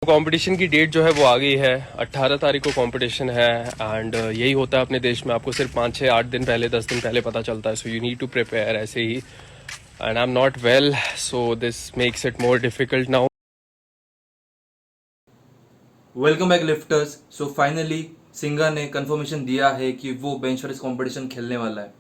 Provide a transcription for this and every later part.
Competition की date जो है वो आ गई है। 18 तारीख को कंपटीशन है एंड यही होता है अपने देश में, आपको सिर्फ 5 6 8 दिन पहले 10 दिन पहले पता चलता है। So you need to prepare ऐसे ही, and I am not well, so this makes it more difficult now. Welcome back lifters. So finally सिंगा ने कंफर्मेशन दिया है कि वो बेंच प्रेस कंपटीशन खेलने वाला है।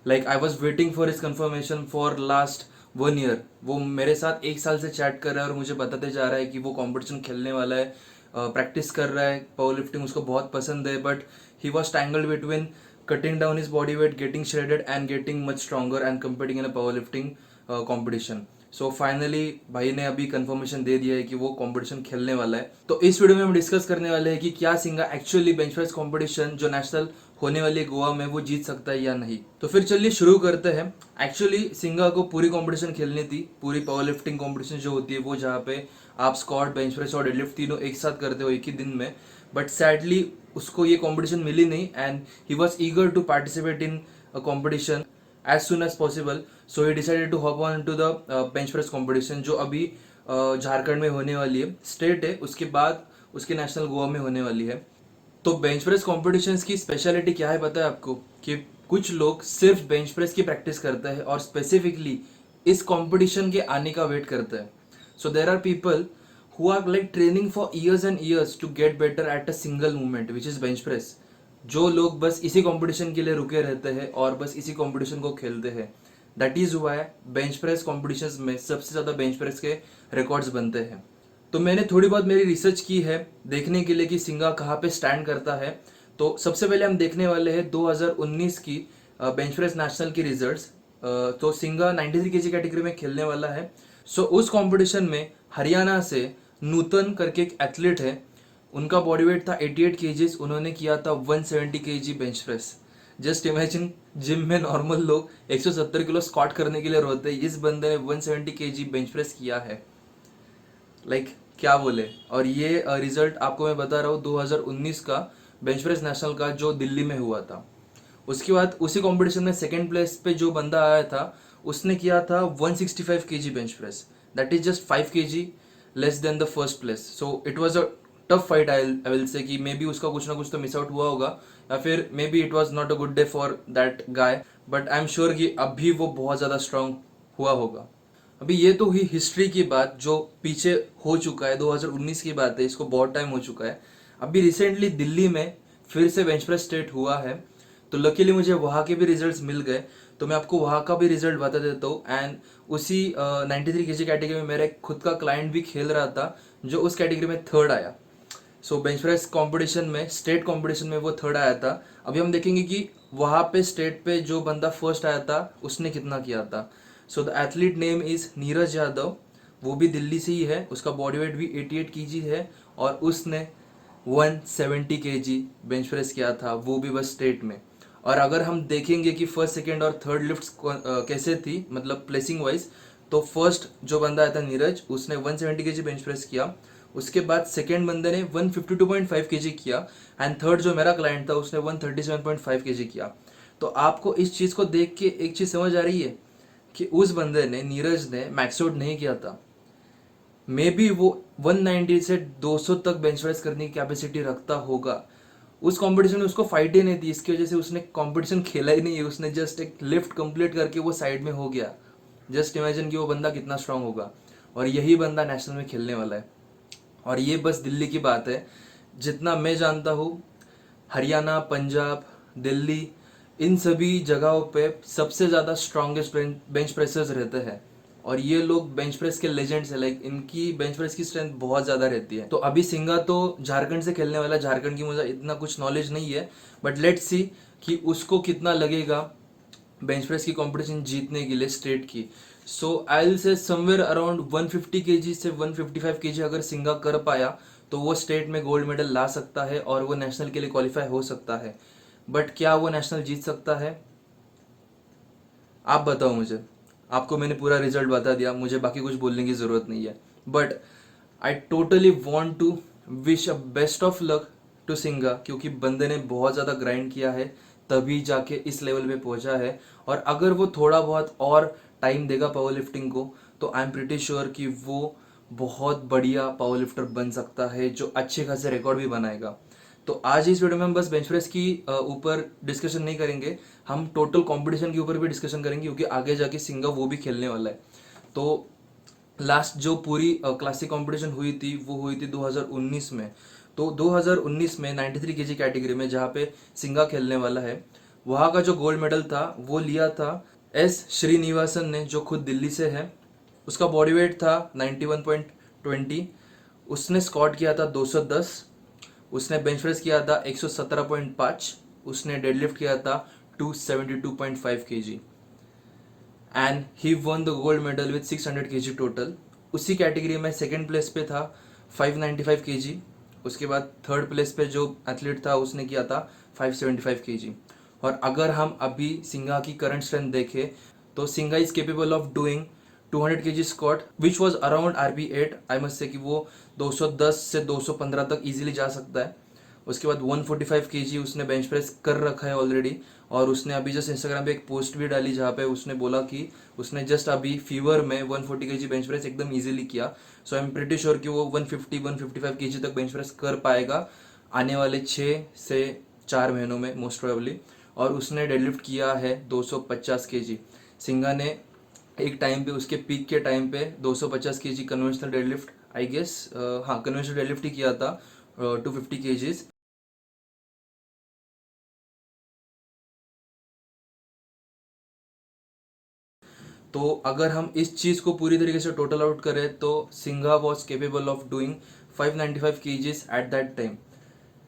Like I was waiting for his confirmation for last 1 year. वो मेरे साथ 1 साल से चैट कर रहा है और मुझे बताते जा रहा है कि वो कंपटीशन खेलने वाला है, प्रैक्टिस कर रहा है, पावर लिफ्टिंग उसको बहुत पसंद है। But he was tangled between cutting down his body weight, getting shredded and getting much stronger and competing in a powerlifting competition. So finally भाई ने अभी कंफर्मेशन दे दिया है कि वो कंपटीशन खेलने वाला है। तो इस वीडियो में हम डिस्कस करने वाले हैं कि क्या सिंगा एक्चुअली बेंच प्रेस कंपटीशन जो नेशनल होने वाली है गोवा में वो जीत सकता है या नहीं। तो फिर चलिए शुरू करते हैं। एक्चुअली सिंगा को पूरी कंपटीशन खेलनी थी, पूरी पावर लिफ्टिंग कॉम्पिटिशन जो होती है वो, जहाँ पे आप स्क्वाट, बेंच प्रेस और डेडलिफ्ट तीनों एक साथ करते हो एक ही दिन में। बट सैडली उसको ये कंपटीशन मिली नहीं and he was eager to participate in a competition as soon as possible. So he decided to hop on to the bench press competition जो अभी झारखंड में होने वाली है, स्टेट है, उसके बाद उसके नेशनल गोवा में होने वाली है। तो बेंच प्रेस कॉम्पिटिशन्स की स्पेशलिटी क्या है पता है आपको? कि कुछ लोग सिर्फ बेंच प्रेस की प्रैक्टिस करते हैं और स्पेसिफिकली इस कंपटीशन के आने का वेट करते हैं। So there are people who are like training for years and years to get better at a single movement which is bench press. जो लोग बस इसी कंपटीशन के लिए रुके रहते हैं और बस इसी कंपटीशन को खेलते हैं। That is why bench press competition में सबसे ज्यादा बेंच प्रेस के रिकॉर्ड्स बनते हैं। तो मैंने थोड़ी बहुत मेरी रिसर्च की है देखने के लिए कि सिंगा कहाँ पे स्टैंड करता है। तो सबसे पहले हम देखने वाले हैं 2019 की बेंच प्रेस नेशनल की रिजल्ट्स। तो सिंगा 93 केजी कैटेगरी में खेलने वाला है। सो उस कंपटीशन में हरियाणा से नूतन करके एक एथलीट है, उनका बॉडी वेट था 88 केजीज, उन्होंने किया था 170 KG bench press. Just imagine, gym में नॉर्मल लोग 170 किलो स्क्वाट करने के लिए रोते हैं, इस बंदे ने 170 केजी बेंच प्रेस किया है। लाइक क्या बोले। और ये रिजल्ट आपको मैं बता रहा हूँ 2019 का बेंच प्रेस नेशनल का जो दिल्ली में हुआ था। उसके बाद उसी कंपटीशन में सेकेंड प्लेस पे जो बंदा आया था उसने किया था 165 KG bench press. That is just 5 KG less than the first place. So it was a tough fight. I will से कि मे बी उसका कुछ ना कुछ तो मिस आउट हुआ होगा, या फिर may be it was not a good day for that guy. But I am sure कि अभी वो बहुत ज़्यादा स्ट्रांग हुआ होगा। अभी ये तो हुई हिस्ट्री की बात जो पीछे हो चुका है, 2019 की बात है, इसको बहुत टाइम हो चुका है। अभी रिसेंटली दिल्ली में फिर से बेंच प्रेस स्टेट हुआ है, तो लकीली मुझे वहाँ के भी रिजल्ट्स मिल गए। तो मैं आपको वहाँ का भी रिजल्ट बता देता हूँ। एंड उसी 93 केजी कैटेगरी में मेरा एक खुद का क्लाइंट भी खेल रहा था जो उस कैटेगरी में थर्ड आया। सो बेंच प्रेस कॉम्पिटिशन में, स्टेट कॉम्पिटिशन में वो थर्ड आया था। अभी हम देखेंगे कि वहाँ पे स्टेट पे जो बंदा फर्स्ट आया था उसने कितना किया था। So the athlete name is Neeraj Yadav, वो भी दिल्ली से ही है, उसका बॉडी वेट भी 88 केजी है और उसने 170 केजी बेंच प्रेस किया था, वो भी बस स्टेट में। और अगर हम देखेंगे कि फर्स्ट, सेकेंड और थर्ड लिफ्ट्स कैसे थी, मतलब प्लेसिंग वाइज, तो फर्स्ट जो बंदा आया था नीरज, उसने 170 केजी बेंच प्रेस किया। उसके बाद सेकेंड बंदे ने 152.5 केजी किया एंड थर्ड जो मेरा क्लाइंट था उसने 137.5 केजी किया। तो आपको इस चीज़ को देख के एक चीज़ समझ आ रही है कि उस बंदे ने, नीरज ने, मैक्स आउट नहीं किया था। मे बी वो 190 से 200 तक बेंच प्रेस करने की कैपेसिटी रखता होगा। उस कंपटीशन में उसको फाइट ही नहीं थी, इसकी वजह से उसने कंपटीशन खेला ही नहीं है, उसने जस्ट एक लिफ्ट कंप्लीट करके वो साइड में हो गया। जस्ट इमेजिन कि वो बंदा कितना स्ट्रांग होगा। और यही बंदा नेशनल में खेलने वाला है। और ये बस दिल्ली की बात है। जितना मैं जानता हूँ, हरियाणा, पंजाब, दिल्ली, इन सभी जगहों पे सबसे ज़्यादा स्ट्रॉन्गेस्ट बेंच प्रेसर्स रहते हैं। और ये लोग बेंच प्रेस के लेजेंड्स है। लाइक इनकी बेंच प्रेस की स्ट्रेंथ बहुत ज़्यादा रहती है। तो अभी सिंगा तो झारखंड से खेलने वाला, झारखंड की मुझे इतना कुछ नॉलेज नहीं है, बट लेट्स सी कि उसको कितना लगेगा बेंच प्रेस की कंपटीशन जीतने के लिए स्टेट की। So I will say somewhere around 150 KG से 155 केजी अगर सिंगा कर पाया तो वो स्टेट में गोल्ड मेडल ला सकता है और वो नेशनल के लिए क्वालिफाई हो सकता है। बट क्या वो नेशनल जीत सकता है? आप बताओ मुझे। आपको मैंने पूरा रिजल्ट बता दिया, मुझे बाकी कुछ बोलने की ज़रूरत नहीं है। But I totally want to wish a best of luck to Singa, क्योंकि बंदे ने बहुत ज़्यादा ग्राइंड किया है तभी जाके इस लेवल पे पहुंचा है। और अगर वो थोड़ा बहुत और टाइम देगा पावर लिफ्टिंग को तो आई एम प्रिटी श्योर कि वो बहुत बढ़िया पावर लिफ्टर बन सकता है जो अच्छे खासे रिकॉर्ड भी बनाएगा। तो आज इस वीडियो में हम बस बेंच प्रेस की ऊपर डिस्कशन नहीं करेंगे, हम टोटल कंपटीशन के ऊपर भी डिस्कशन करेंगे क्योंकि आगे जाके सिंगा वो भी खेलने वाला है। तो लास्ट जो पूरी क्लासिक कंपटीशन हुई थी वो हुई थी 2019 में। तो 2019 में 93 केजी कैटेगरी में जहाँ पे सिंगा खेलने वाला है, वहाँ का जो गोल्ड मेडल था वो लिया था एस श्रीनिवासन ने, जो खुद दिल्ली से है। उसका बॉडी वेट था 91.20। उसने स्क्वाट किया था 210। उसने बेंच प्रेस किया था 117.5। उसने डेडलिफ्ट किया था 272.5 KG and he one the gold medal with 600 KG total. उसी कैटेगरी में सेकेंड प्लेस पे था 595 केजी। उसके बाद थर्ड प्लेस पे जो एथलीट था उसने किया था 575 केजी। और अगर हम अभी सिंघा की करंट स्ट्रेंथ देखें तो Singha is capable of doing 200 KG squat which was around RB8। I must say कि वो 210 से 215 तक इजीली जा सकता है। उसके बाद 145 केजी उसने बेंच प्रेस कर रखा है ऑलरेडी। और उसने अभी जस्ट इंस्टाग्राम पे एक पोस्ट भी डाली जहाँ पे उसने बोला कि उसने जस्ट अभी फीवर में 140 केजी बेंच प्रेस एकदम इजीली किया। सो आई एम प्रिटी श्योर कि वो 150-155 केजी तक बेंच प्रेस कर पाएगा आने वाले 6 से 4 महीनों में मोस्ट प्रोबेबली। और उसने डेडलिफ्ट किया है 250 केजी। सिंगा ने एक टाइम पे उसके पीक के टाइम पे 250 KG conventional deadlift, I guess हाँ कन्वेंशनल डेडलिफ्ट ही किया था 250 केजीज। तो अगर हम इस चीज को पूरी तरीके से टोटल आउट करें तो Singha was capable of doing 595 KGs at that time,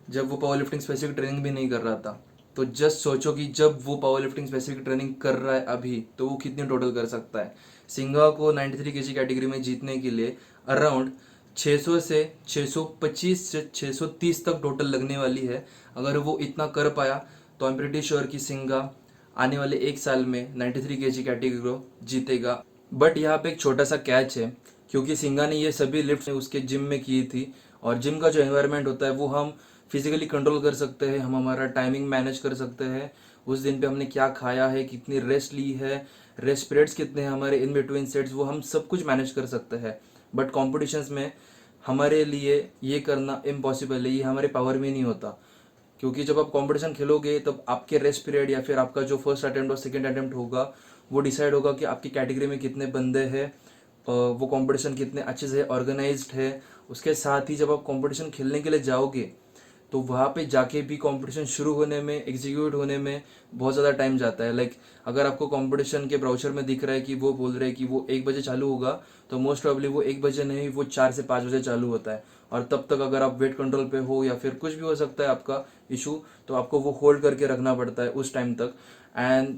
जब वो पावर लिफ्टिंग स्पेसिफिक ट्रेनिंग भी नहीं कर रहा था। तो जस्ट सोचो कि जब वो पावर लिफ्टिंग स्पेसिफिक ट्रेनिंग कर रहा है अभी, तो वो कितनी टोटल कर सकता है। सिंघा को 93 केजी कैटेगरी में जीतने के लिए अराउंड 600 से 625 से 630 तक टोटल लगने वाली है। अगर वो इतना कर पाया तो आई एम प्रीटी श्योर कि सिंघा आने वाले एक साल में 93 केजी कैटेगरी को जीतेगा। बट यहाँ पे एक छोटा सा कैच है, क्योंकि सिंघा ने ये सभी लिफ्ट उसके जिम में की थी। और जिम का जो एनवायरनमेंट होता है वो हम फिजिकली कंट्रोल कर सकते हैं, हम हमारा टाइमिंग मैनेज कर सकते हैं। उस दिन पे हमने क्या खाया है, कितनी रेस्ट ली है, रेस्ट पीरियड्स कितने हैं हमारे इन बिटवीन सेट्स, वो हम सब कुछ मैनेज कर सकते हैं। बट कॉम्पिटिशन्स में हमारे लिए ये करना इम्पॉसिबल है, ये हमारे पावर में नहीं होता। क्योंकि जब आप कंपटीशन खेलोगे तब आपके रेस्ट पीरियड या फिर आपका जो फर्स्ट अटेम्प्ट और सेकंड अटेम्प्ट होगा वो डिसाइड होगा कि आपकी कैटेगरी में कितने बंदे हैं, वो कंपटीशन कितने अच्छे से ऑर्गेनाइज्ड है। उसके साथ ही जब आप कंपटीशन खेलने के लिए जाओगे तो वहाँ पे जाके भी कंपटीशन शुरू होने में, एग्जीक्यूट होने में बहुत ज़्यादा टाइम जाता है। लाइक अगर आपको कंपटीशन के ब्राउचर में दिख रहा है कि वो बोल रहे हैं कि वो 1 बजे चालू होगा, तो मोस्ट प्रॉब्ली वो 1 बजे नहीं, वो 4 से 5 बजे चालू होता है। और तब तक अगर आप वेट कंट्रोल पे हो या फिर कुछ भी हो सकता है आपका इशू, तो आपको वो होल्ड करके रखना पड़ता है उस टाइम तक। एंड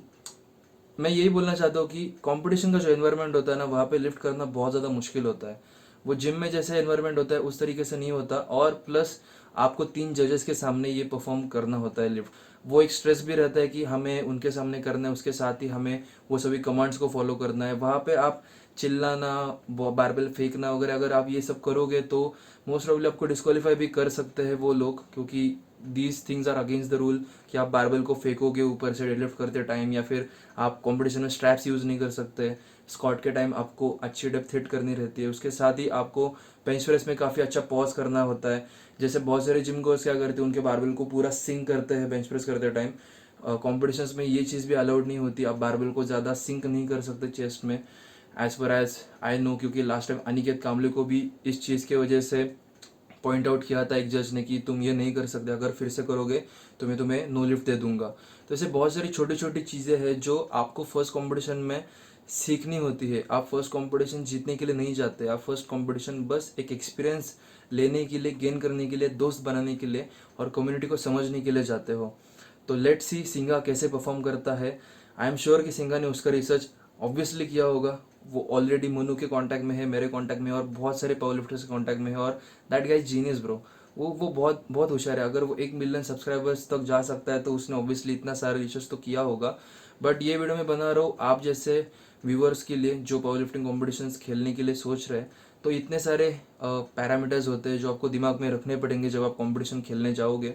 मैं यही बोलना चाहता हूँ कि कंपटीशन का जो एनवायरनमेंट होता है ना, वहाँ पे लिफ्ट करना बहुत ज़्यादा मुश्किल होता है। वो जिम में जैसे एनवायरनमेंट होता है उस तरीके से नहीं होता। और प्लस आपको 3 जजेस के सामने ये परफॉर्म करना होता है लिफ्ट। वो एक स्ट्रेस भी रहता है कि हमें उनके सामने करना है, उसके साथ ही हमें वो सभी कमांड्स को फॉलो करना है। वहाँ पे आप चिल्लाना, बारबेल फेंकना वगैरह अगर आप ये सब करोगे तो मोस्ट प्रॉब्ली आपको डिस्क्वालीफाई भी कर सकते हैं वो लोग, क्योंकि these things are against the rule कि आप बारबेल को फेंकोगे ऊपर से डेडलिफ्ट करते टाइम, या फिर आप कंपटीशन में स्ट्रैप्स यूज़ नहीं कर सकते। स्क्वाट के टाइम आपको अच्छी डेप्थ हिट करनी रहती है। उसके साथ ही आपको बेंच प्रेस में काफ़ी अच्छा पॉज करना होता है। जैसे बहुत सारे जिम गोर्स क्या करते हैं, उनके बारबेल को पूरा सिंक करते हैं बेंच प्रेस करते टाइम। कॉम्पिटिशन्स में ये चीज़ भी अलाउड नहीं होती, आप बारबेल को ज़्यादा सिंक नहीं कर सकते चेस्ट में, as per as I know. क्योंकि लास्ट टाइम अनिकेत कामले को भी इस चीज़ की वजह से पॉइंट आउट किया था एक जज ने कि तुम ये नहीं कर सकते, अगर फिर से करोगे तो मैं तुम्हें नो लिफ्ट दे दूंगा। तो ऐसे बहुत सारी छोटी छोटी चीज़ें हैं जो आपको फर्स्ट कंपटीशन में सीखनी होती है। आप फर्स्ट कंपटीशन जीतने के लिए नहीं जाते, आप फर्स्ट कंपटीशन बस एक एक्सपीरियंस लेने के लिए, गेन करने के लिए, दोस्त बनाने के लिए और कम्युनिटी को समझने के लिए जाते हो। तो लेट्स सी सिंघा कैसे परफॉर्म करता है। आई एम श्योर कि सिंघा ने उसका रिसर्च ऑब्वियसली किया होगा। वो ऑलरेडी मनु के कांटेक्ट में है, मेरे कांटेक्ट में है और बहुत सारे पावर लिफ्टर्स के कांटेक्ट में है। और दैट गाइस जीनियस ब्रो, वो बहुत बहुत होशियार है। अगर वो 1 मिलियन सब्सक्राइबर्स तक जा सकता है तो उसने ऑब्वियसली इतना सारा रिसर्च तो किया होगा। बट ये वीडियो मैं बना रहा हूँ आप जैसे व्यूअर्स के लिए जो पावर लिफ्टिंग कॉम्पिटिशन्स खेलने के लिए सोच रहे हैं। तो इतने सारे पैरामीटर्स होते हैं जो आपको दिमाग में रखने पड़ेंगे जब आप कॉम्पिटिशन खेलने जाओगे।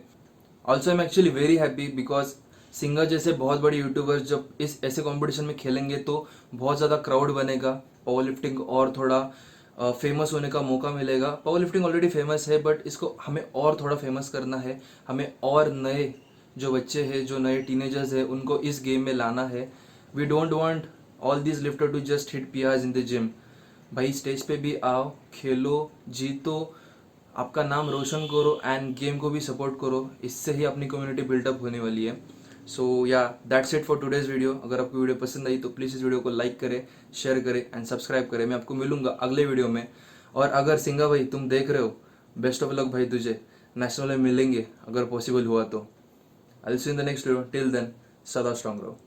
Also I am actually very happy because singer जैसे बहुत बड़े यूट्यूबर्स जब इस ऐसे कंपटीशन में खेलेंगे तो बहुत ज़्यादा क्राउड बनेगा, पावर लिफ्टिंग और थोड़ा फेमस होने का मौका मिलेगा। पावर लिफ्टिंग ऑलरेडी फेमस है, बट इसको हमें और थोड़ा फेमस करना है। हमें और नए जो बच्चे हैं, जो नए टीनेजर्स हैं, उनको इस गेम में लाना है। We don't want all these lifter to just hit PRs in the gym. भाई स्टेज पे भी आओ, खेलो, जीतो, आपका नाम रोशन करो एंड गेम को भी सपोर्ट करो। इससे ही अपनी कम्युनिटी बिल्डअप होने वाली है। सो या that's it for today's video. अगर आपको वीडियो पसंद आई तो प्लीज़ इस वीडियो को लाइक करें, शेयर करें एंड सब्सक्राइब करें। मैं आपको मिलूंगा अगले वीडियो में। और अगर सिंगा भाई तुम देख रहे हो, बेस्ट ऑफ लक भाई, तुझे नेशनल में मिलेंगे अगर पॉसिबल हुआ तो। I will see in the next video. Till then सदा स्ट्रांग रहो।